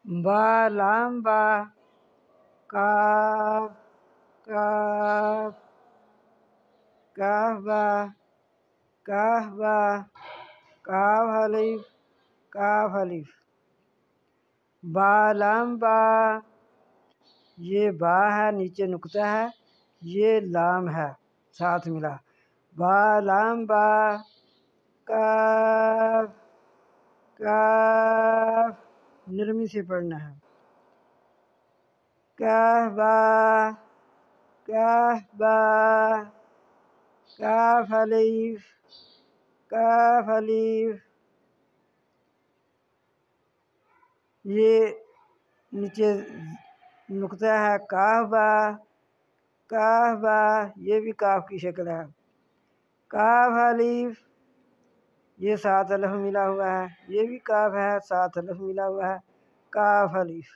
बा लाम बा काफ काफ काफ बा काफ अलिफ काफ अलिफ। बा लाम बा, ये बा है, नीचे नुक्ता है, ये लाम है साथ मिला। बा लाम बा काफ काफ, नरमी से पढ़ना है। काफ बा काफ बा काफ अलिफ काफ अलिफ। ये नीचे नुक्ता है, काफ बा, ये भी काफ की शक्ल है। काफ अलिफ, ये साथ अलिफ मिला हुआ है, ये भी काफ है, साथ अलिफ मिला हुआ है। काफ अलिफ।